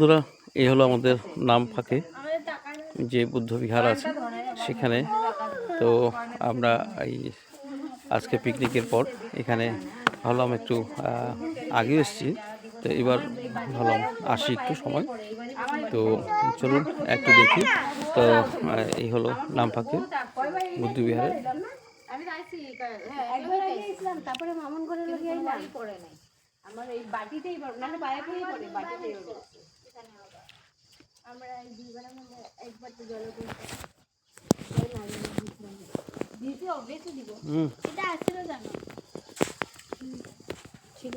বন্ধুরা, এই হলো আমাদের নামফাকে যে বুদ্ধ বিহার আছে সেখানে। তো আমরা এই আজকে পিকনিকের পর এখানে ভাবলাম একটু আগে এসেছি, তো এবার ভাবলাম আসি একটু সময়। তো চলুন একটু দেখি। তো এই হলো নামফাকে বুদ্ধ বিহারের। তারপরে মামুন করে আমার এই বাটিতেই মানে বাইরেই পড়ে বাটিতেই আমরা এই দুইবারের মধ্যে একবার তো জল দিতে অবশ্যই দিব। এটা আসছিল জানো ছিল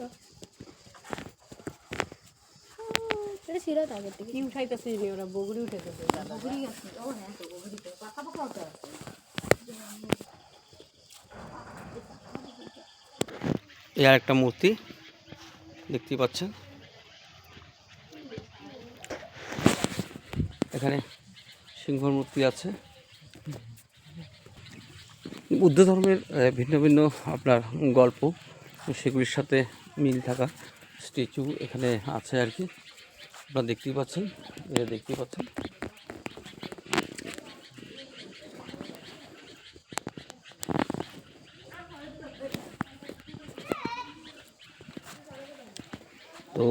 এটা ছিল আগে থেকে কি উঠাইতেছে নি ওরা বগুড়ি উঠাইতেছে বগুড়ি আছে। ও হ্যাঁ তো বগুড়িতে পাকা পাকা উঠা আছে। এই আর একটা মূর্তি দেখতেই পাচ্ছেন এখানে, সিংহর মূর্তি আছে। বুদ্ধ ধর্মের ভিন্ন ভিন্ন আপনার গল্প সেগুলির সাথে মিল থাকা স্ট্যাচু এখানে আছে আর কি। আপনারা দেখতেই পাচ্ছেন, এটা দেখতেই পাচ্ছেন। তো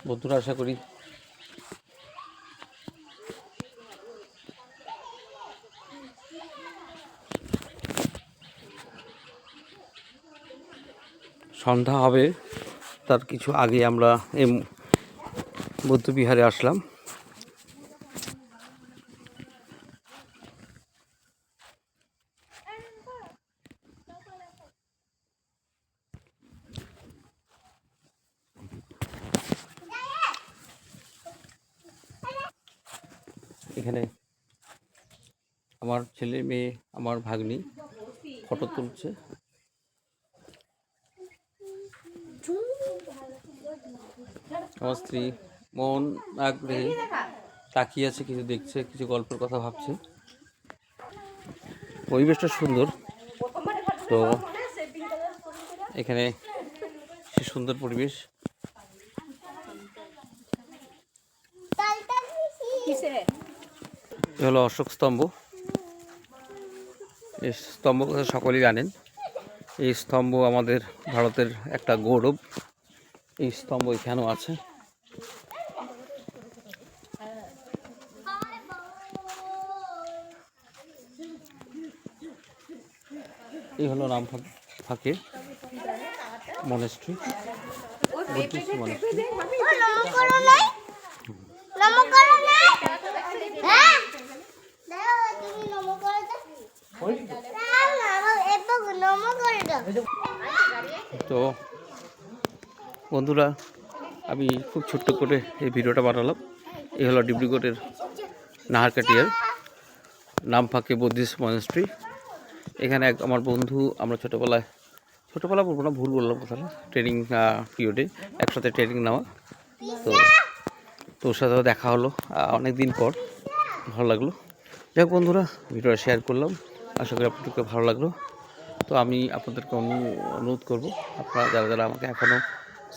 বন্ধুরা, আশা করি সন্ধ্যা হবে, তার কিছু আগে আমরা এই বৌদ্ধবিহারে আসলাম। এখানে আমার ছেলে মেয়ে, আমার ভাগ্নি ফটো তুলছে। আমার স্ত্রী মন আগ্রহে তাকিয়ে আছে, কিছু দেখছে, কিছু গল্পের কথা ভাবছে। পরিবেশটা সুন্দর। তো এখানে সে সুন্দর পরিবেশ। এ হলো অশোক স্তম্ভ। এই স্তম্ভ কথা সকলেই জানেন। এই স্তম্ভ আমাদের ভারতের একটা গৌরব। এই স্তম্ভ এখানেও আছে। এই হলো নামফাকে মনেস্ট্রি, বুদ্ধিস্ট মনেস্ট্রি। তো বন্ধুরা, আমি খুব ছোট্ট করে এই ভিডিওটা বানালাম। এই হলো ডিব্রুগড়ের নাহারকাটিয়ার নামফাকে বুদ্ধিস্ট মনেস্ট্রি। এখানে আমার বন্ধু, আমরা ছোটোবেলা বলবো না, ভুল বললাম কথাটা, ট্রেনিং পিরিয়ডে একসাথে ট্রেনিং নেওয়া। তো তোর সাথেও দেখা হলো অনেক দিন পর, ভালো লাগলো। যাই হোক বন্ধুরা, ভিডিওটা শেয়ার করলাম, আশা করি আপনাদেরকে ভালো লাগলো। তো আমি আপনাদেরকে অনুরোধ করব, আপনারা যারা যারা আমাকে এখনও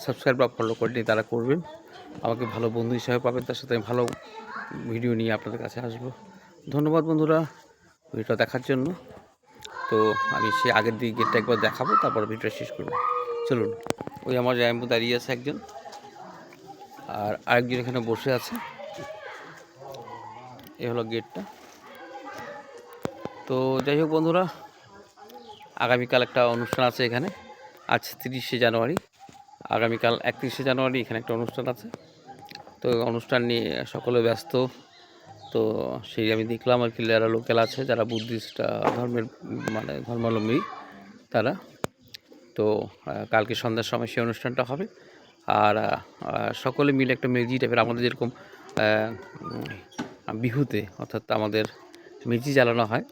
সাবস্ক্রাইব বা ফলো করেনি তারা করবেন। আমাকে ভালো বন্ধু হিসাবে পাবেন, তার সাথে আমি ভালো ভিডিও নিয়ে আপনাদের কাছে আসবো। ধন্যবাদ বন্ধুরা ভিডিওটা দেখার জন্য। তো আমি সে আগের দিকে গেটটা একবার দেখাবো, তারপর ভিডিওটা শেষ করবো। চলুন, ওই আমার জায়ম্বু দাঁড়িয়ে আছে একজন, আর আরেকজন এখানে বসে আছে। এ হলো গেটটা। তো যাই হোক বন্ধুরা, আগামীকাল একটা অনুষ্ঠান আছে এখানে। আজ 30শে জানুয়ারি, আগামীকাল 31শে জানুয়ারি এখানে একটা অনুষ্ঠান আছে। তো অনুষ্ঠান নিয়ে সকলে ব্যস্ত। তো সেই আমি দেখলাম আর কি, যারা লোকাল আছে, যারা বুদ্ধিস্ট ধর্মের মানে ধর্মাবলম্বী তারা। তো কালকে সন্ধ্যার সময় সেই অনুষ্ঠানটা হবে। আর সকলে মিলে একটা মেজি টাইপের, আমাদের যেরকম বিহুতে অর্থাৎ আমাদের মেজি জ্বালানো হয়,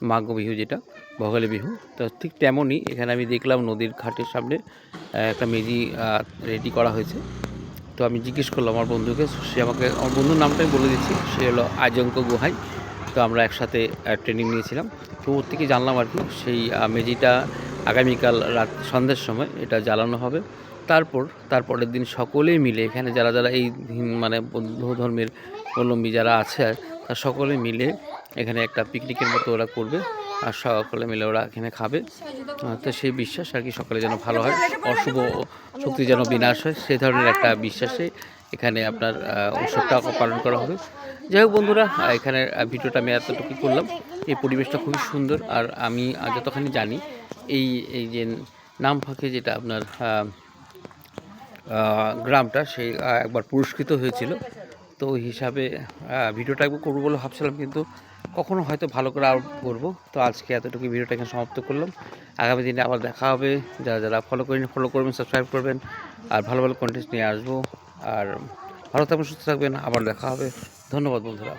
মাঘ বিহু যেটা, ভোগালী বিহু, তো ঠিক তেমনই এখানে আমি দেখলাম নদীর ঘাটের সামনে একটা মেজি রেডি করা হয়েছে। তো আমি জিজ্ঞেস করলাম আমার বন্ধুকে, সে আমাকে, আমার বন্ধুর নামটাই বলে দিচ্ছি, সে হলো আজঙ্ক গুহাই। তো আমরা একসাথে ট্রেনিং নিয়েছিলাম, তো ওর থেকে জানলাম আর কি সেই মেজিটা আগামীকাল রাত সন্ধ্যের সময় এটা জ্বালানো হবে। তারপরের দিন সকলেই মিলে এখানে যারা যারা এই মানে বৌদ্ধ ধর্মের অবলম্বী যারা আছে তারা সকলে মিলে এখানে একটা পিকনিকের মতো ওরা করবে আর সকলে মিলে ওরা এখানে খাবে। তো সেই বিশ্বাস আর কি সকলে যেন ভালো হয়, অশুভ শক্তি যেন বিনাশ হয়, সেই ধরনের একটা বিশ্বাসে এখানে আপনার উৎসবটা পালন করা হবে। যাই হোক বন্ধুরা, এখানে ভিডিওটা আমি এতটুকু করলাম। এই পরিবেশটা খুবই সুন্দর। আর আমি যতখানি জানি এই যে নামফাকে যেটা আপনার গ্রামটা সেই একবার পুরস্কৃত হয়েছিল। তো ওই হিসাবে ভিডিওটা একবার করবো বলে ভাবছিলাম, কিন্তু কখনো হয়তো ভালো করে আর করবো। তো আজকে এতটুকু ভিডিওটা এখানে সমাপ্ত করলাম। আগামী দিনে আবার দেখা হবে। যারা যারা ফলো করবেন, সাবস্ক্রাইব করবেন, আর ভালো ভালো কন্টেন্ট নিয়ে আসবো। আর ভালো থাকবেন, সুস্থ থাকবেন, আবার দেখা হবে। ধন্যবাদ বন্ধুরা।